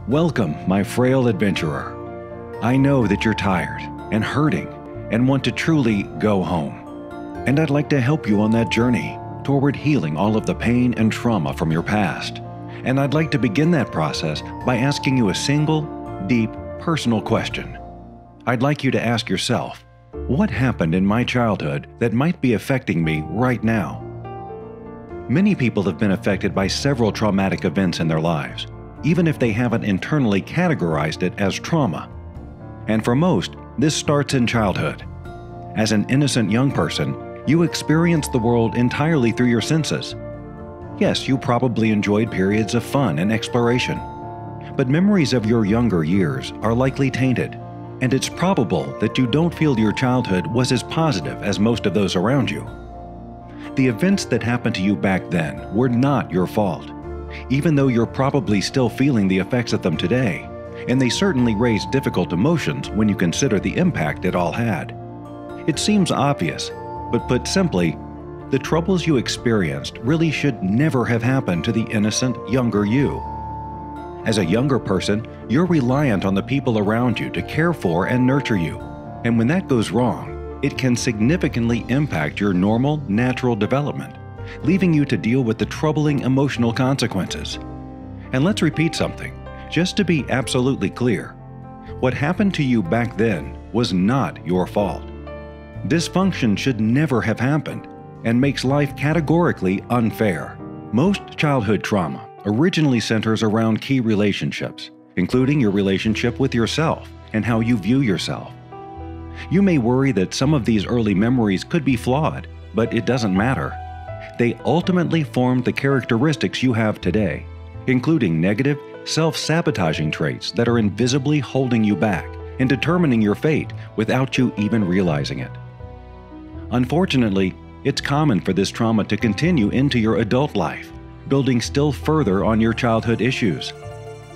Welcome, my frail adventurer. I know that you're tired and hurting and want to truly go home. And I'd like to help you on that journey toward healing all of the pain and trauma from your past. And I'd like to begin that process by asking you a single, deep, personal question. I'd like you to ask yourself, what happened in my childhood that might be affecting me right now? Many people have been affected by several traumatic events in their lives, even if they haven't internally categorized it as trauma. And for most, this starts in childhood. As an innocent young person, you experience the world entirely through your senses. Yes, you probably enjoyed periods of fun and exploration, but memories of your younger years are likely tainted, and it's probable that you don't feel your childhood was as positive as most of those around you. The events that happened to you back then were not your fault, even though you're probably still feeling the effects of them today, and they certainly raise difficult emotions when you consider the impact it all had. It seems obvious, but put simply, the troubles you experienced really should never have happened to the innocent, younger you. As a younger person, you're reliant on the people around you to care for and nurture you, and when that goes wrong, it can significantly impact your normal, natural development, leaving you to deal with the troubling emotional consequences. And let's repeat something, just to be absolutely clear. What happened to you back then was not your fault. Dysfunction should never have happened and makes life categorically unfair. Most childhood trauma originally centers around key relationships, including your relationship with yourself and how you view yourself. You may worry that some of these early memories could be flawed, but it doesn't matter. They ultimately formed the characteristics you have today, including negative, self-sabotaging traits that are invisibly holding you back and determining your fate without you even realizing it. Unfortunately, it's common for this trauma to continue into your adult life, building still further on your childhood issues.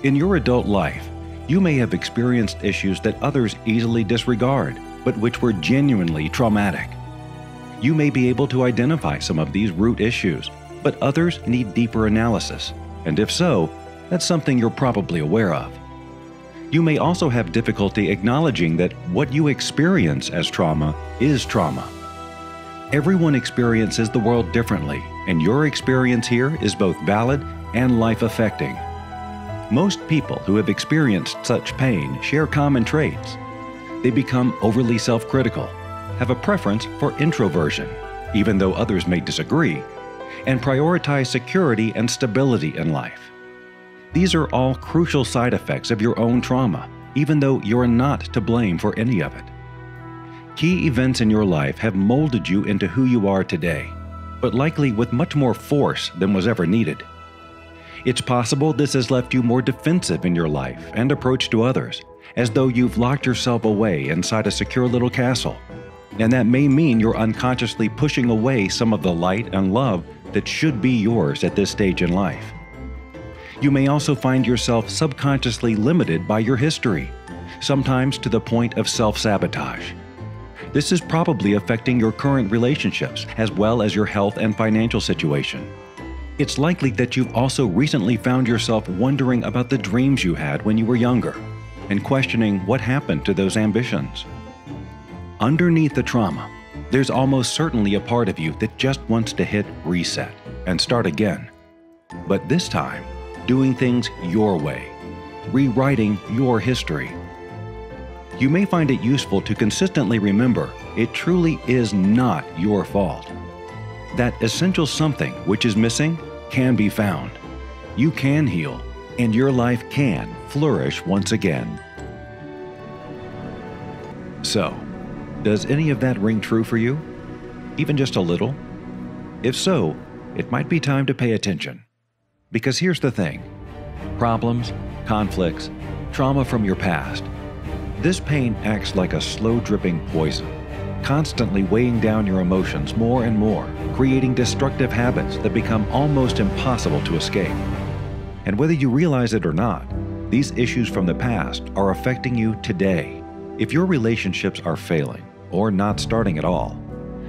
In your adult life, you may have experienced issues that others easily disregard, but which were genuinely traumatic. You may be able to identify some of these root issues, but others need deeper analysis, and if so, that's something you're probably aware of. You may also have difficulty acknowledging that what you experience as trauma is trauma. Everyone experiences the world differently, and your experience here is both valid and life-affecting. Most people who have experienced such pain share common traits. They become overly self-critical, have a preference for introversion, even though others may disagree, and prioritize security and stability in life. These are all crucial side effects of your own trauma, even though you're not to blame for any of it. Key events in your life have molded you into who you are today, but likely with much more force than was ever needed. It's possible this has left you more defensive in your life and approach to others, as though you've locked yourself away inside a secure little castle. And that may mean you're unconsciously pushing away some of the light and love that should be yours at this stage in life. You may also find yourself subconsciously limited by your history, sometimes to the point of self-sabotage. This is probably affecting your current relationships as well as your health and financial situation. It's likely that you've also recently found yourself wondering about the dreams you had when you were younger and questioning what happened to those ambitions. Underneath the trauma, there's almost certainly a part of you that just wants to hit reset and start again. But this time, doing things your way, rewriting your history. You may find it useful to consistently remember it truly is not your fault. That essential something which is missing can be found. You can heal, and your life can flourish once again. So, does any of that ring true for you? Even just a little? If so, it might be time to pay attention. Because here's the thing. Problems, conflicts, trauma from your past. This pain acts like a slow-dripping poison, constantly weighing down your emotions more and more, creating destructive habits that become almost impossible to escape. And whether you realize it or not, these issues from the past are affecting you today. If your relationships are failing, or not starting at all,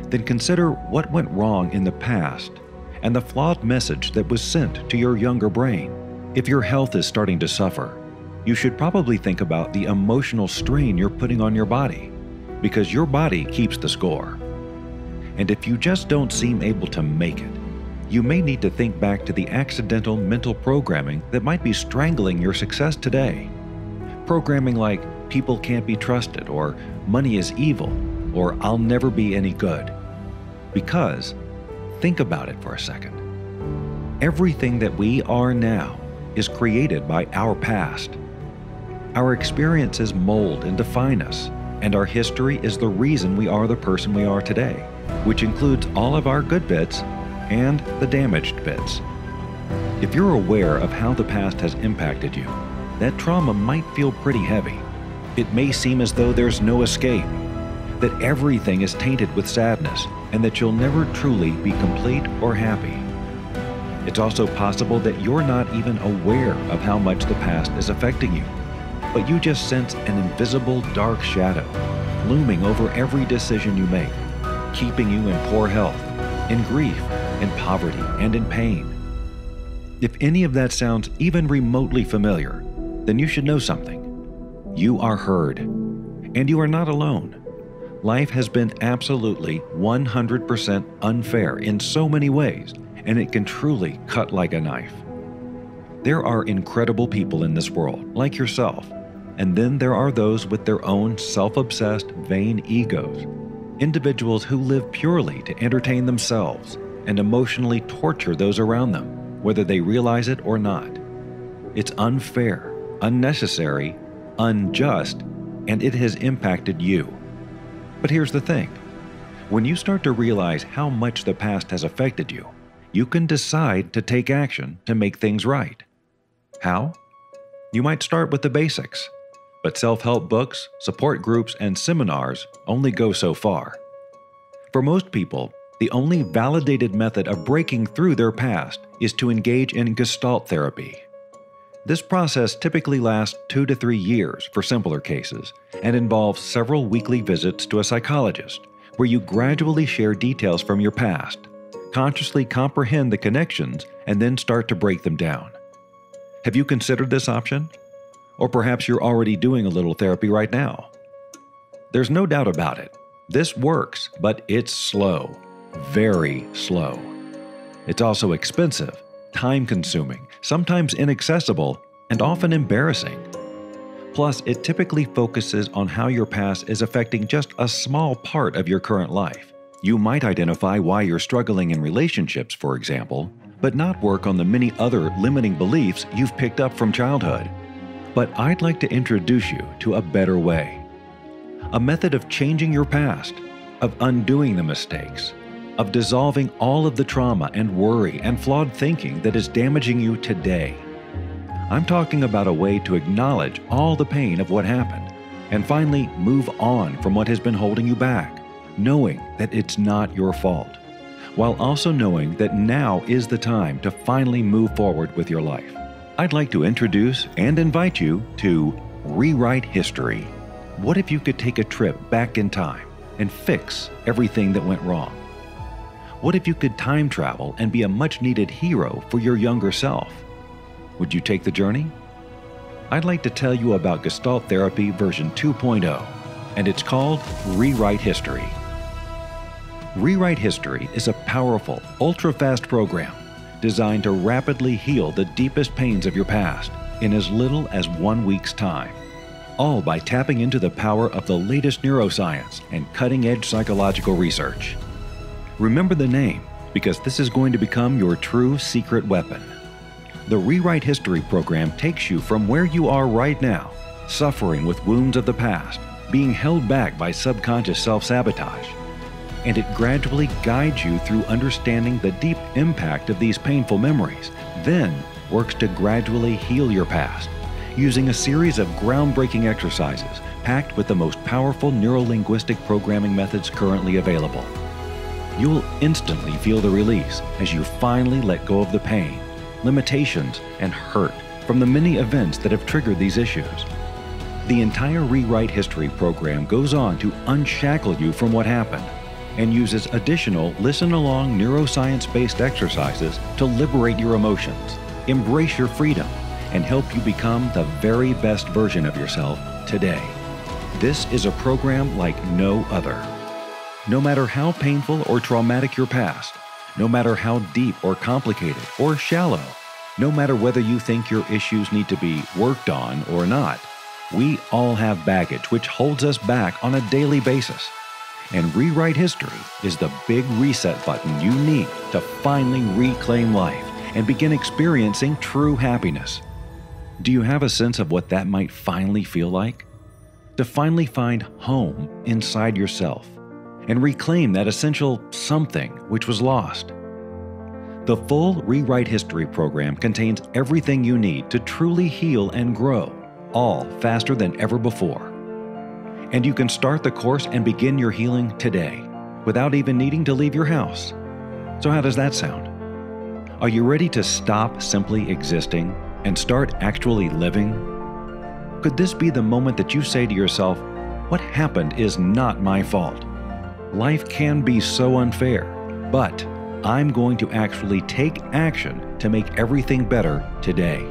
then consider what went wrong in the past and the flawed message that was sent to your younger brain. If your health is starting to suffer, you should probably think about the emotional strain you're putting on your body, because your body keeps the score. And if you just don't seem able to make it, you may need to think back to the accidental mental programming that might be strangling your success today. Programming like people can't be trusted, or money is evil, or I'll never be any good. Because, think about it for a second. Everything that we are now is created by our past. Our experiences mold and define us, and our history is the reason we are the person we are today, which includes all of our good bits and the damaged bits. If you're aware of how the past has impacted you, that trauma might feel pretty heavy. It may seem as though there's no escape, that everything is tainted with sadness, and that you'll never truly be complete or happy. It's also possible that you're not even aware of how much the past is affecting you, but you just sense an invisible dark shadow looming over every decision you make, keeping you in poor health, in grief, in poverty, and in pain. If any of that sounds even remotely familiar, then you should know something. You are heard, and you are not alone. Life has been absolutely 100% unfair in so many ways, and it can truly cut like a knife. There are incredible people in this world, like yourself, and then there are those with their own self-obsessed, vain egos, individuals who live purely to entertain themselves and emotionally torture those around them, whether they realize it or not. It's unfair, unnecessary, unjust, and it has impacted you. But here's the thing. When you start to realize how much the past has affected you, you can decide to take action to make things right. How? You might start with the basics, but self-help books, support groups, and seminars only go so far. For most people, the only validated method of breaking through their past is to engage in Gestalt therapy. This process typically lasts 2 to 3 years for simpler cases and involves several weekly visits to a psychologist, where you gradually share details from your past, consciously comprehend the connections, and then start to break them down. Have you considered this option? Or perhaps you're already doing a little therapy right now. There's no doubt about it. This works, but it's slow. Very slow. It's also expensive, time-consuming, sometimes inaccessible, and often embarrassing. Plus, it typically focuses on how your past is affecting just a small part of your current life. You might identify why you're struggling in relationships, for example, but not work on the many other limiting beliefs you've picked up from childhood. But I'd like to introduce you to a better way. A method of changing your past, of undoing the mistakes, of dissolving all of the trauma and worry and flawed thinking that is damaging you today. I'm talking about a way to acknowledge all the pain of what happened and finally move on from what has been holding you back, knowing that it's not your fault, while also knowing that now is the time to finally move forward with your life. I'd like to introduce and invite you to Rewrite History. What if you could take a trip back in time and fix everything that went wrong? What if you could time travel and be a much-needed hero for your younger self? Would you take the journey? I'd like to tell you about Gestalt Therapy version 2.0, and it's called Rewrite History. Rewrite History is a powerful, ultra-fast program designed to rapidly heal the deepest pains of your past in as little as 1 week's time, all by tapping into the power of the latest neuroscience and cutting-edge psychological research. Remember the name, because this is going to become your true secret weapon. The Rewrite History program takes you from where you are right now, suffering with wounds of the past, being held back by subconscious self-sabotage, and it gradually guides you through understanding the deep impact of these painful memories, then works to gradually heal your past, using a series of groundbreaking exercises packed with the most powerful neurolinguistic programming methods currently available. You'll instantly feel the release as you finally let go of the pain, limitations, and hurt from the many events that have triggered these issues. The entire Rewrite History program goes on to unshackle you from what happened and uses additional listen-along neuroscience-based exercises to liberate your emotions, embrace your freedom, and help you become the very best version of yourself today. This is a program like no other. No matter how painful or traumatic your past, no matter how deep or complicated or shallow, no matter whether you think your issues need to be worked on or not, we all have baggage which holds us back on a daily basis. And Rewrite History is the big reset button you need to finally reclaim life and begin experiencing true happiness. Do you have a sense of what that might finally feel like? To finally find home inside yourself and reclaim that essential something which was lost. The full Rewrite History program contains everything you need to truly heal and grow, all faster than ever before. And you can start the course and begin your healing today without even needing to leave your house. So how does that sound? Are you ready to stop simply existing and start actually living? Could this be the moment that you say to yourself, "What happened is not my fault. Life can be so unfair, but I'm going to actually take action to make everything better today."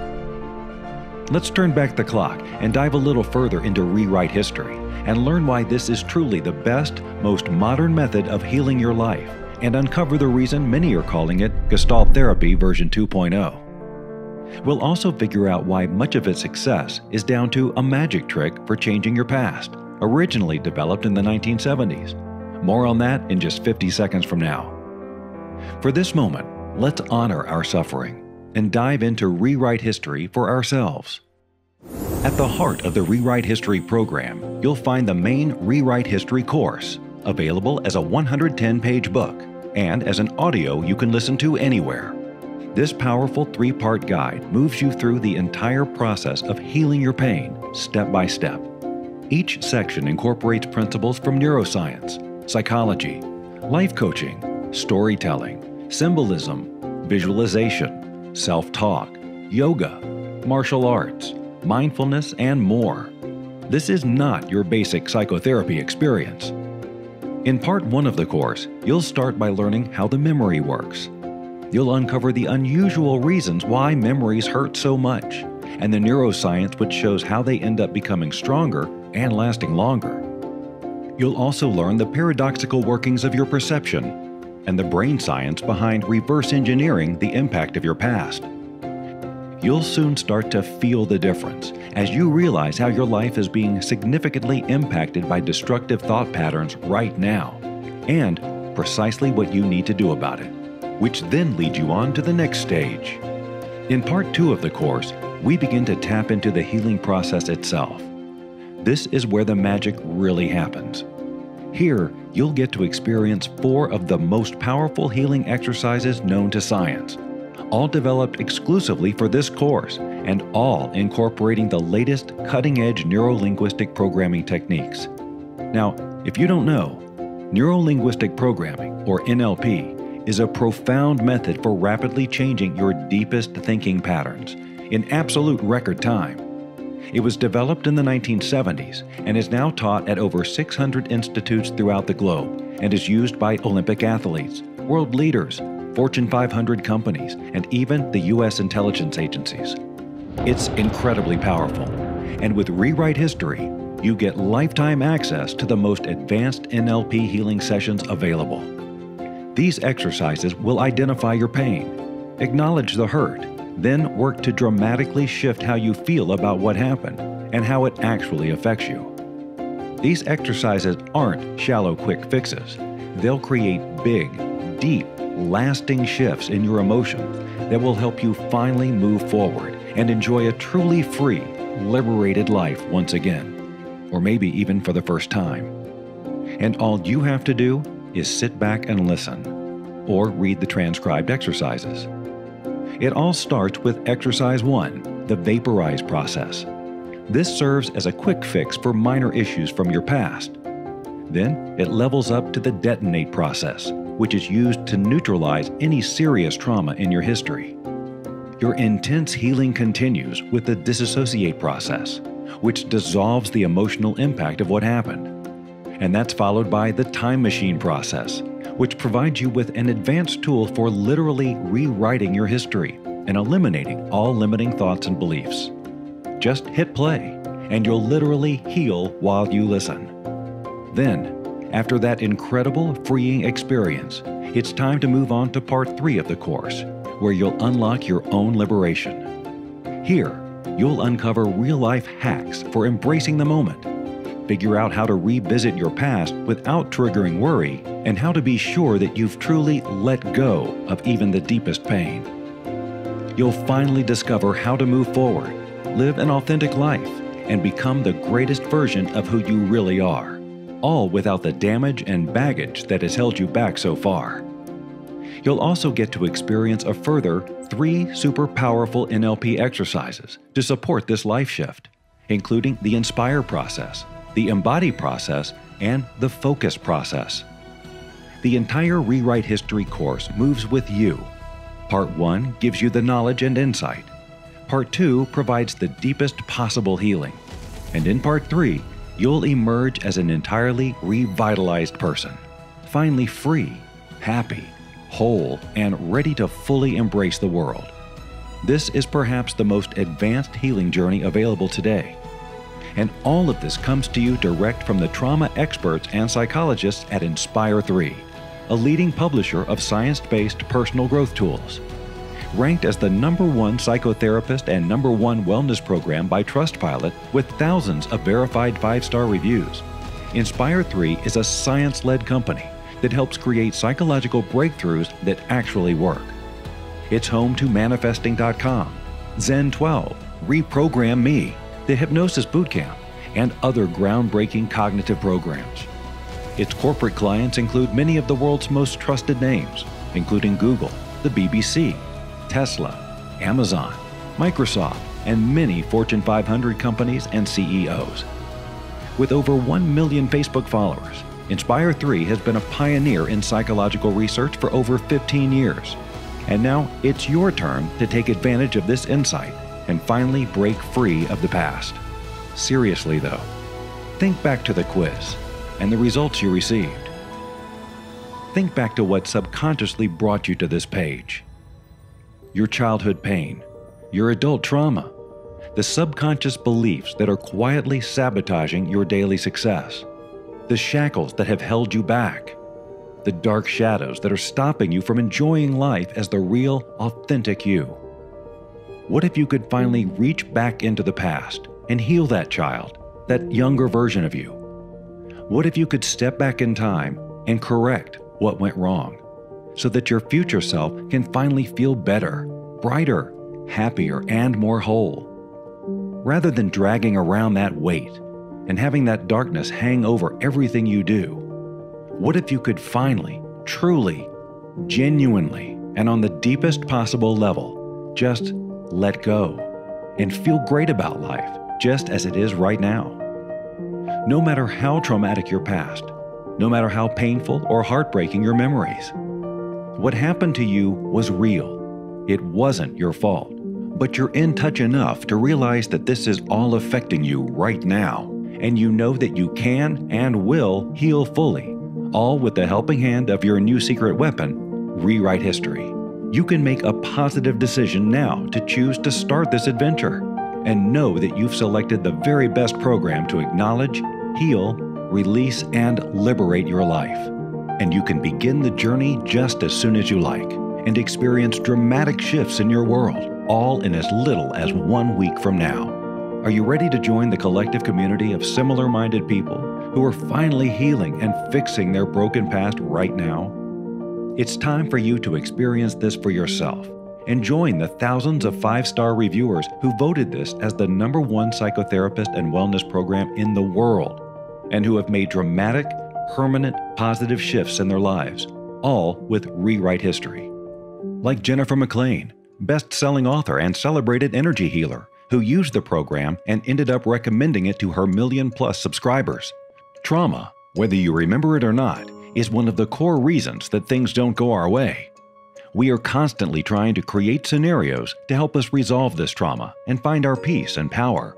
Let's turn back the clock and dive a little further into Rewrite History and learn why this is truly the best, most modern method of healing your life, and uncover the reason many are calling it Gestalt Therapy version 2.0. We'll also figure out why much of its success is down to a magic trick for changing your past, originally developed in the 1970s. More on that in just 50 seconds from now. For this moment, let's honor our suffering and dive into Rewrite History for ourselves. At the heart of the Rewrite History program, you'll find the main Rewrite History course, available as a 110-page book and as an audio you can listen to anywhere. This powerful 3-part guide moves you through the entire process of healing your pain, step by step. Each section incorporates principles from neuroscience, psychology, life coaching, storytelling, symbolism, visualization, self-talk, yoga, martial arts, mindfulness, and more. This is not your basic psychotherapy experience. In part 1 of the course, you'll start by learning how the memory works. You'll uncover the unusual reasons why memories hurt so much, and the neuroscience which shows how they end up becoming stronger and lasting longer. You'll also learn the paradoxical workings of your perception and the brain science behind reverse engineering the impact of your past. You'll soon start to feel the difference as you realize how your life is being significantly impacted by destructive thought patterns right now, and precisely what you need to do about it, which then leads you on to the next stage. In part 2 of the course, we begin to tap into the healing process itself. This is where the magic really happens. Here, you'll get to experience 4 of the most powerful healing exercises known to science, all developed exclusively for this course and all incorporating the latest cutting-edge neuro-linguistic programming techniques. Now, if you don't know, neuro-linguistic programming, or NLP, is a profound method for rapidly changing your deepest thinking patterns in absolute record time. It was developed in the 1970s and is now taught at over 600 institutes throughout the globe and is used by Olympic athletes, world leaders, Fortune 500 companies, and even the U.S. intelligence agencies. It's incredibly powerful, and with Rewrite History, you get lifetime access to the most advanced NLP healing sessions available. These exercises will identify your pain, acknowledge the hurt, then work to dramatically shift how you feel about what happened and how it actually affects you. These exercises aren't shallow quick fixes. They'll create big, deep, lasting shifts in your emotions that will help you finally move forward and enjoy a truly free, liberated life once again, or maybe even for the first time. And all you have to do is sit back and listen, or read the transcribed exercises. It all starts with Exercise 1, the Vaporize process. This serves as a quick fix for minor issues from your past. Then it levels up to the Detonate process, which is used to neutralize any serious trauma in your history. Your intense healing continues with the Disassociate process, which dissolves the emotional impact of what happened. And that's followed by the Time Machine process, which provides you with an advanced tool for literally rewriting your history and eliminating all limiting thoughts and beliefs. Just hit play, and you'll literally heal while you listen. Then, after that incredible, freeing experience, it's time to move on to part 3 of the course, where you'll unlock your own liberation. Here, you'll uncover real-life hacks for embracing the moment, figure out how to revisit your past without triggering worry, and how to be sure that you've truly let go of even the deepest pain. You'll finally discover how to move forward, live an authentic life, and become the greatest version of who you really are, all without the damage and baggage that has held you back so far. You'll also get to experience a further 3 super powerful NLP exercises to support this life shift, including the Inspire process, the Embody process, and the Focus process. The entire Rewrite History course moves with you. Part 1 gives you the knowledge and insight. Part 2 provides the deepest possible healing. And in Part 3, you'll emerge as an entirely revitalized person, finally free, happy, whole, and ready to fully embrace the world. This is perhaps the most advanced healing journey available today. And all of this comes to you direct from the trauma experts and psychologists at Inspire 3, a leading publisher of science-based personal growth tools. Ranked as the #1 psychotherapist and #1 wellness program by Trustpilot with thousands of verified 5-star reviews, Inspire 3 is a science-led company that helps create psychological breakthroughs that actually work. It's home to Manifesting.com, Zen 12, Reprogram Me, the Hypnosis Bootcamp, and other groundbreaking cognitive programs. Its corporate clients include many of the world's most trusted names, including Google, the BBC, Tesla, Amazon, Microsoft, and many Fortune 500 companies and CEOs. With over 1 million Facebook followers, Inspire 3 has been a pioneer in psychological research for over 15 years. And now it's your turn to take advantage of this insight and finally break free of the past. Seriously though, think back to the quiz and the results you received. Think back to what subconsciously brought you to this page. Your childhood pain, your adult trauma, the subconscious beliefs that are quietly sabotaging your daily success, the shackles that have held you back, the dark shadows that are stopping you from enjoying life as the real, authentic you. What if you could finally reach back into the past and heal that child, that younger version of you? What if you could step back in time and correct what went wrong, so that your future self can finally feel better, brighter, happier, and more whole? Rather than dragging around that weight and having that darkness hang over everything you do, what if you could finally, truly, genuinely, and on the deepest possible level, just let go and feel great about life just as it is right now? No matter how traumatic your past, no matter how painful or heartbreaking your memories, what happened to you was real. It wasn't your fault, but you're in touch enough to realize that this is all affecting you right now, and you know that you can and will heal fully, all with the helping hand of your new secret weapon, Rewrite History. You can make a positive decision now to choose to start this adventure, and know that you've selected the very best program to acknowledge, heal, release, and liberate your life. And you can begin the journey just as soon as you like, and experience dramatic shifts in your world, all in as little as 1 week from now. Are you ready to join the collective community of similar-minded people who are finally healing and fixing their broken past right now? It's time for you to experience this for yourself and join the thousands of 5-star reviewers who voted this as the #1 psychotherapist and wellness program in the world, and who have made dramatic, permanent, positive shifts in their lives, all with Rewrite History. Like Jennifer McLean, best-selling author and celebrated energy healer, who used the program and ended up recommending it to her million-plus subscribers. Trauma, whether you remember it or not, is one of the core reasons that things don't go our way. We are constantly trying to create scenarios to help us resolve this trauma and find our peace and power.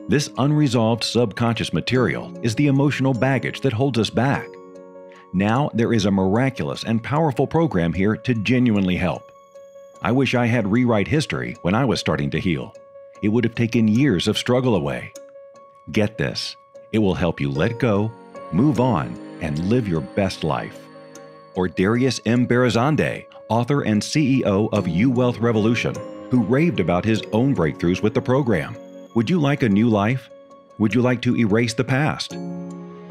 This unresolved subconscious material is the emotional baggage that holds us back. Now there is a miraculous and powerful program here to genuinely help. I wish I had Rewrite History when I was starting to heal. It would have taken years of struggle away. Get this, it will help you let go, move on, and live your best life. Or Darius M. Barazandeh, author and CEO of U-Wealth Revolution, who raved about his own breakthroughs with the program. Would you like a new life? Would you like to erase the past?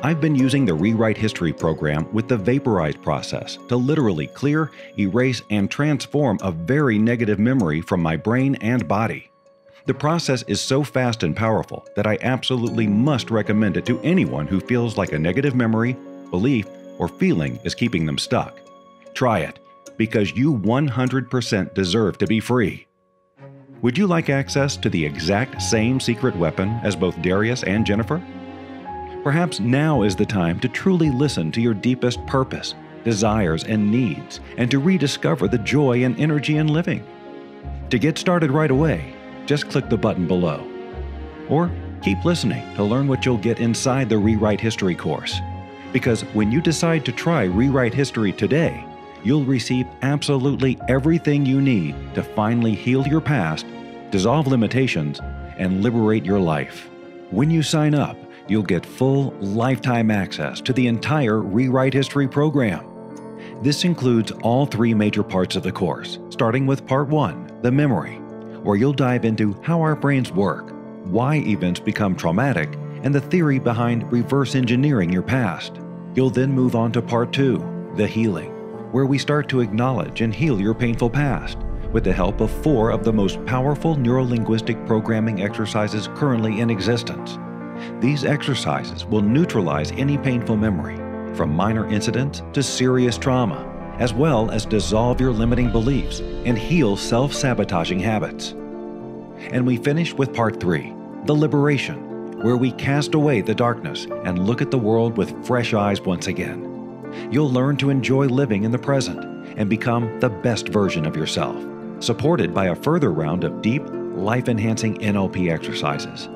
I've been using the Rewrite History program with the Vaporize process to literally clear, erase, and transform a very negative memory from my brain and body. The process is so fast and powerful that I absolutely must recommend it to anyone who feels like a negative memory, belief, or feeling is keeping them stuck. Try it, because you 100% deserve to be free. Would you like access to the exact same secret weapon as both Darius and Jennifer? Perhaps now is the time to truly listen to your deepest purpose, desires, and needs, and to rediscover the joy and energy in living. To get started right away, just click the button below. Or keep listening to learn what you'll get inside the Rewrite History course. Because when you decide to try Rewrite History today, you'll receive absolutely everything you need to finally heal your past, dissolve limitations, and liberate your life. When you sign up, you'll get full lifetime access to the entire Rewrite History program. This includes all 3 major parts of the course, starting with Part 1, the memory, where you'll dive into how our brains work, why events become traumatic, and the theory behind reverse engineering your past. You'll then move on to Part 2, the healing, where we start to acknowledge and heal your painful past with the help of 4 of the most powerful neurolinguistic programming exercises currently in existence. These exercises will neutralize any painful memory, from minor incidents to serious trauma, as well as dissolve your limiting beliefs and heal self-sabotaging habits. And we finish with Part 3, the liberation, where we cast away the darkness and look at the world with fresh eyes once again. You'll learn to enjoy living in the present and become the best version of yourself, supported by a further round of deep, life-enhancing NLP exercises.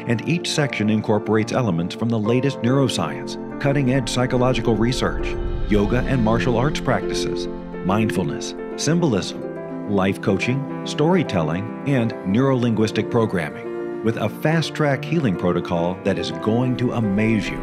And each section incorporates elements from the latest neuroscience, cutting-edge psychological research, yoga and martial arts practices, mindfulness, symbolism, life coaching, storytelling, and neurolinguistic programming, with a fast-track healing protocol that is going to amaze you.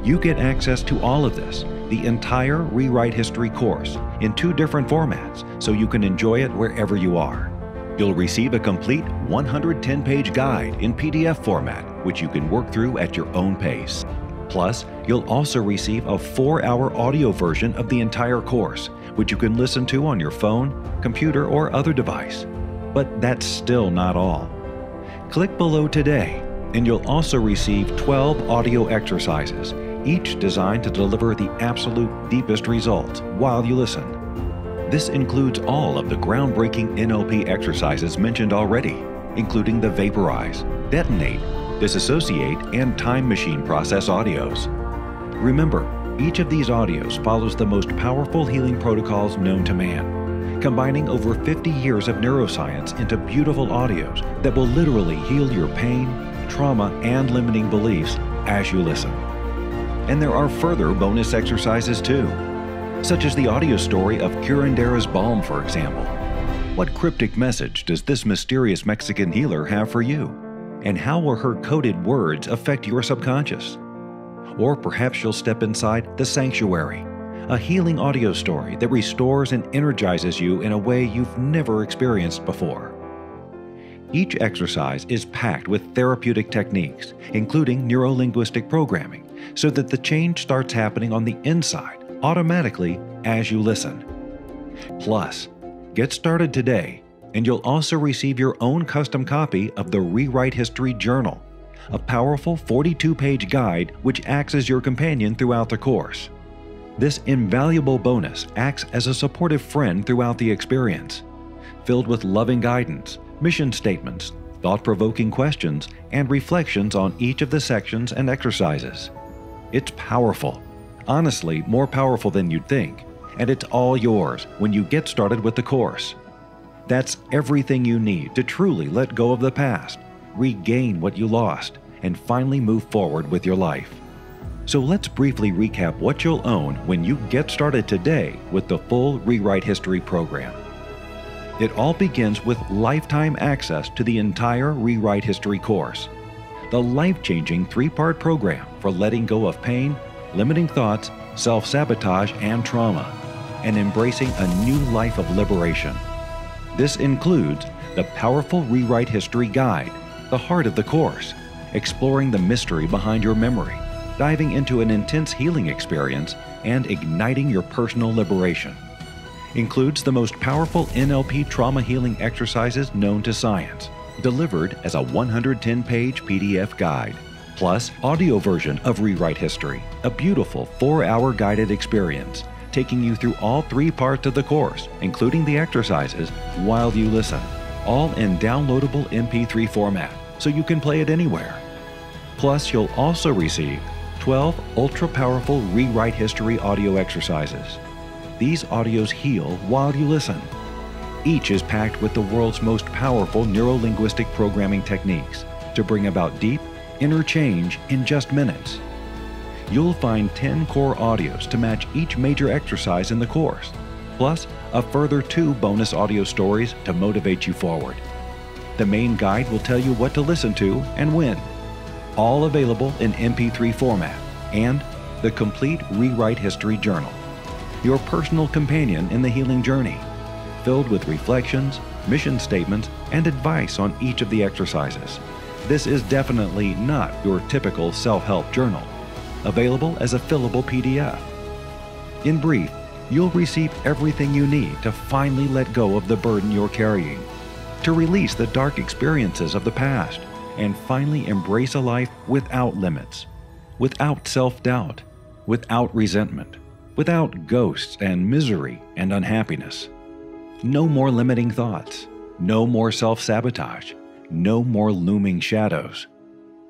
You get access to all of this, the entire Rewrite History course, in 2 different formats, so you can enjoy it wherever you are. You'll receive a complete 110-page guide in PDF format, which you can work through at your own pace. Plus, you'll also receive a 4-hour audio version of the entire course, which you can listen to on your phone, computer, or other device. But that's still not all. Click below today, and you'll also receive 12 audio exercises, each designed to deliver the absolute deepest results while you listen. This includes all of the groundbreaking NLP exercises mentioned already, including the Vaporize, Detonate, Disassociate, and Time Machine process audios. Remember, each of these audios follows the most powerful healing protocols known to man, combining over 50 years of neuroscience into beautiful audios that will literally heal your pain, trauma, and limiting beliefs as you listen. And there are further bonus exercises too, such as the audio story of Curandera's Balm, for example. What cryptic message does this mysterious Mexican healer have for you? And how will her coded words affect your subconscious? Or perhaps you'll step inside The Sanctuary, a healing audio story that restores and energizes you in a way you've never experienced before. Each exercise is packed with therapeutic techniques, including neurolinguistic programming, so that the change starts happening on the inside automatically as you listen. Plus, get started today, and you'll also receive your own custom copy of the Rewrite History Journal, a powerful 42-page guide which acts as your companion throughout the course. This invaluable bonus acts as a supportive friend throughout the experience, filled with loving guidance, mission statements, thought-provoking questions, and reflections on each of the sections and exercises. It's powerful. Honestly, more powerful than you'd think, and it's all yours when you get started with the course. That's everything you need to truly let go of the past, regain what you lost, and finally move forward with your life. So let's briefly recap what you'll own when you get started today with the full Rewrite History program. It all begins with lifetime access to the entire Rewrite History course, the life-changing 3-part program for letting go of pain, limiting thoughts, self-sabotage, and trauma, and embracing a new life of liberation. This includes the powerful Rewrite History Guide, the heart of the course, exploring the mystery behind your memory, diving into an intense healing experience, and igniting your personal liberation. Includes the most powerful NLP trauma healing exercises known to science, delivered as a 110-page PDF guide, plus audio version of Rewrite History, a beautiful 4-hour guided experience, taking you through all 3 parts of the course, including the exercises, while you listen, all in downloadable MP3 format, so you can play it anywhere. Plus, you'll also receive 12 ultra-powerful Rewrite History audio exercises. These audios heal while you listen. Each is packed with the world's most powerful neuro-linguistic programming techniques to bring about deep, inner change in just minutes. You'll find 10 core audios to match each major exercise in the course, plus a further 2 bonus audio stories to motivate you forward. The main guide will tell you what to listen to and when, all available in MP3 format, and the complete Rewrite History Journal, your personal companion in the healing journey, filled with reflections, mission statements, and advice on each of the exercises. This is definitely not your typical self-help journal, available as a fillable PDF. In brief, you'll receive everything you need to finally let go of the burden you're carrying, to release the dark experiences of the past, and finally embrace a life without limits, without self-doubt, without resentment, without ghosts and misery and unhappiness. No more limiting thoughts, no more self-sabotage, no more looming shadows.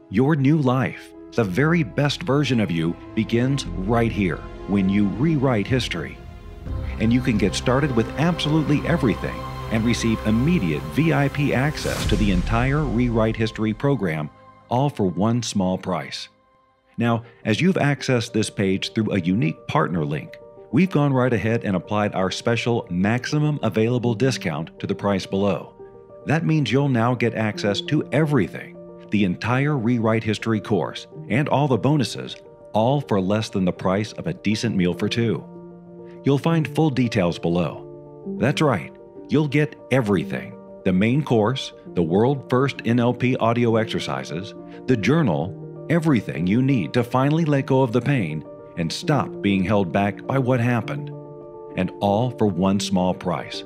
Your new life, the very best version of you, begins right here when you rewrite history. And you can get started with absolutely everything and receive immediate VIP access to the entire Rewrite History program, all for one small price. Now, as you've accessed this page through a unique partner link, we've gone right ahead and applied our special maximum available discount to the price below. That means you'll now get access to everything, the entire Rewrite History course, and all the bonuses, all for less than the price of a decent meal for 2. You'll find full details below. That's right, you'll get everything: the main course, the world-first NLP audio exercises, the journal, everything you need to finally let go of the pain and stop being held back by what happened. And all for one small price.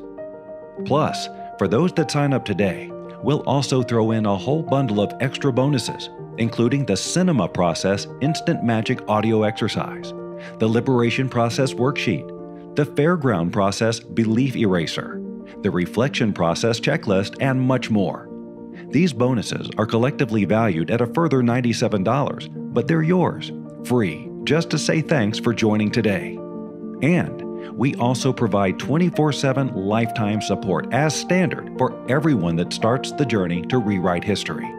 Plus, for those that sign up today, we'll also throw in a whole bundle of extra bonuses, including the Cinema Process Instant Magic audio exercise, the Liberation Process worksheet, the Fairground Process Belief Eraser, the Reflection Process checklist, and much more. These bonuses are collectively valued at a further $97, but they're yours, free, just to say thanks for joining today. And we also provide 24/7 lifetime support as standard for everyone that starts the journey to rewrite history.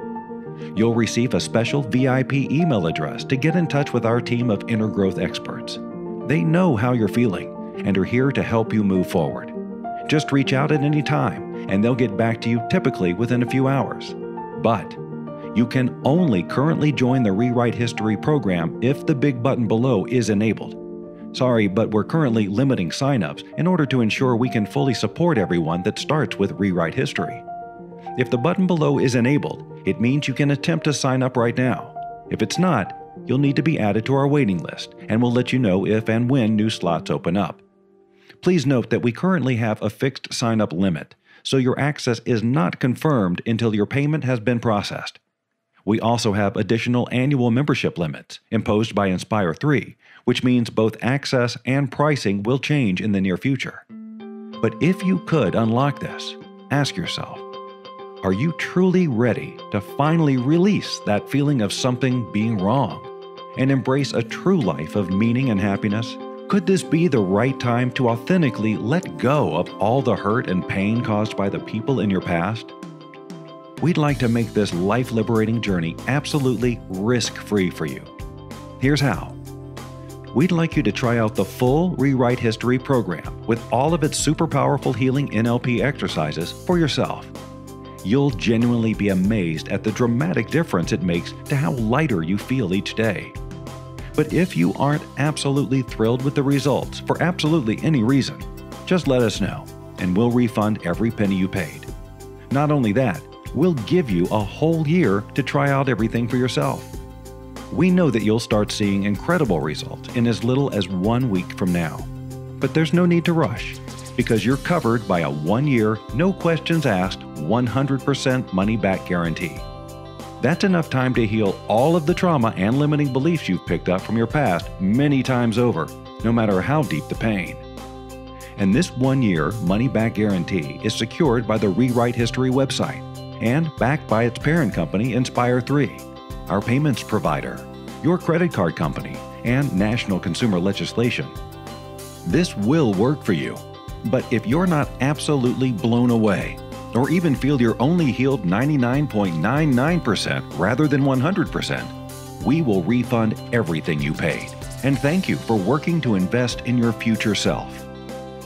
You'll receive a special VIP email address to get in touch with our team of inner growth experts. They know how you're feeling and are here to help you move forward. Just reach out at any time and they'll get back to you typically within a few hours. But you can only currently join the Rewrite History program if the big button below is enabled. Sorry, but we're currently limiting signups in order to ensure we can fully support everyone that starts with Rewrite History. If the button below is enabled, it means you can attempt to sign up right now. If it's not, you'll need to be added to our waiting list, and we'll let you know if and when new slots open up. Please note that we currently have a fixed sign-up limit, so your access is not confirmed until your payment has been processed. We also have additional annual membership limits imposed by Inspire 3, which means both access and pricing will change in the near future. But if you could unlock this, ask yourself, are you truly ready to finally release that feeling of something being wrong and embrace a true life of meaning and happiness? Could this be the right time to authentically let go of all the hurt and pain caused by the people in your past? We'd like to make this life-liberating journey absolutely risk-free for you. Here's how. we'd like you to try out the full Rewrite History program with all of its super powerful healing NLP exercises for yourself. You'll genuinely be amazed at the dramatic difference it makes to how lighter you feel each day. But if you aren't absolutely thrilled with the results for absolutely any reason, just let us know, and we'll refund every penny you paid. Not only that, we'll give you a whole year to try out everything for yourself. We know that you'll start seeing incredible results in as little as 1 week from now. But there's no need to rush, because you're covered by a 1-year, no questions asked, 100% money-back guarantee. That's enough time to heal all of the trauma and limiting beliefs you've picked up from your past many times over, no matter how deep the pain. And this 1-year money-back guarantee is secured by the Rewrite History website and backed by its parent company, Inspire 3, our payments provider, your credit card company, and national consumer legislation. This will work for you, but if you're not absolutely blown away, or even feel you're only healed 99.99% rather than 100%, we will refund everything you paid and thank you for working to invest in your future self.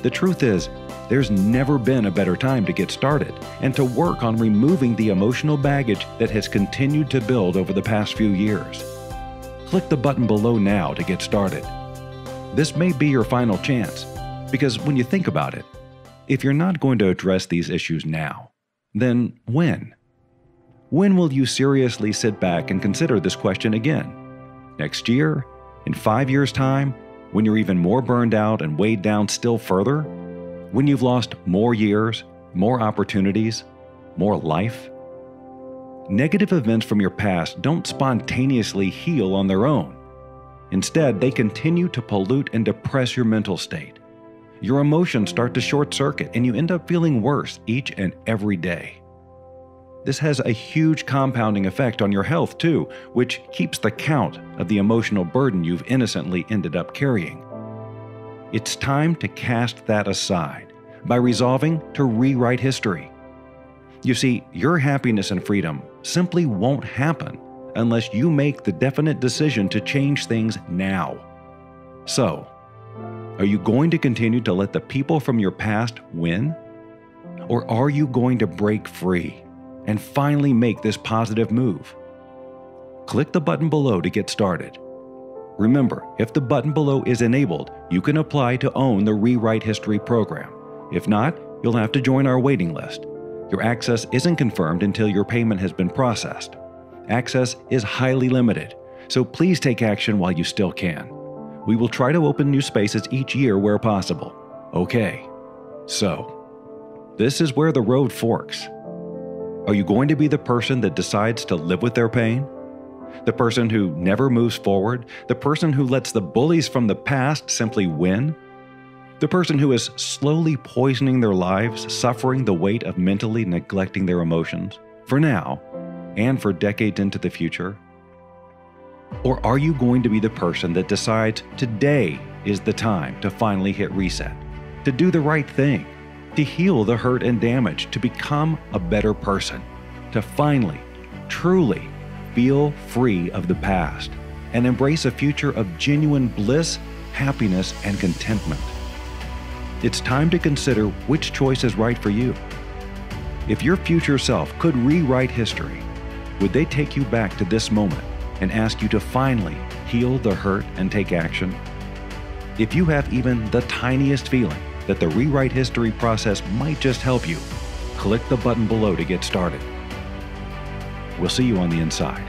The truth is, there's never been a better time to get started and to work on removing the emotional baggage that has continued to build over the past few years. Click the button below now to get started. This may be your final chance, because when you think about it, if you're not going to address these issues now, then when? When will you seriously sit back and consider this question again? Next year? In 5 years' time? When you're even more burned out and weighed down still further? When you've lost more years, more opportunities, more life? Negative events from your past don't spontaneously heal on their own. Instead, they continue to pollute and depress your mental state. Your emotions start to short circuit and you end up feeling worse each and every day. This has a huge compounding effect on your health too, which keeps the count of the emotional burden you've innocently ended up carrying. It's time to cast that aside by resolving to rewrite history. You see, your happiness and freedom simply won't happen unless you make the definite decision to change things now. So, are you going to continue to let the people from your past win? Or are you going to break free and finally make this positive move? Click the button below to get started. Remember, if the button below is enabled, you can apply to own the Rewrite History program. If not, you'll have to join our waiting list. Your access isn't confirmed until your payment has been processed. Access is highly limited, so please take action while you still can. We will try to open new spaces each year where possible. Okay, so this is where the road forks. Are you going to be the person that decides to live with their pain? The person who never moves forward? The person who lets the bullies from the past simply win? The person who is slowly poisoning their lives, suffering the weight of mentally neglecting their emotions, for now, and for decades into the future? Or are you going to be the person that decides today is the time to finally hit reset, to do the right thing, to heal the hurt and damage, to become a better person, to finally, truly feel free of the past and embrace a future of genuine bliss, happiness, and contentment? It's time to consider which choice is right for you. If your future self could rewrite history, would they take you back to this moment and ask you to finally heal the hurt and take action? If you have even the tiniest feeling that the Rewrite History process might just help you, click the button below to get started. We'll see you on the inside.